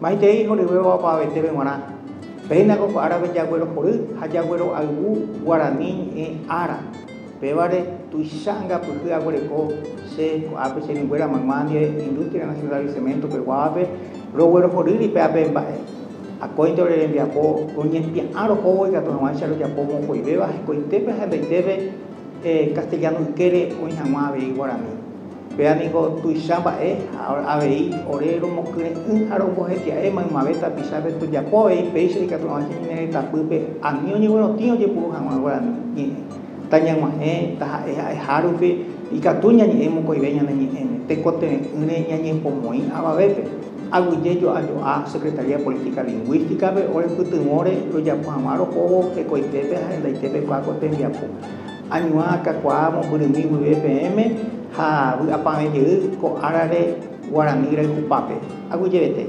Maite hijo de huevo para vete venguará. Pena con árabe yaguero por hayaguero algú guaraní ara. Pevare tuishanga pues aguereco se ape se ninguna mamania industria nacional de cemento que guape roguero por ir y peape bae. A cointo le envía po coñespia aro po y gato no mancha lo ya po mo y beba cointepe habeitebe castellano quiere un jamabe y guaraní. Vean digo tuishamba abei orero mo que un aro bojetia maveta pisabe tu ya po y peixe y gato no mancha ni tapupe a niño bueno tío je puro jamabe guaraní. Tanya mahe taha harufe y catuña ni emo coibeña ni te cote uneña ni pomoi ababepe aguye yo a Secretaría de Política Lingüística be ore putumore lo ya amaro po que coitepe la itepe kwa cote ndiapo anyua ka kwa mo burimi BPM ha apame ye ko arare guarani re upape aguye bete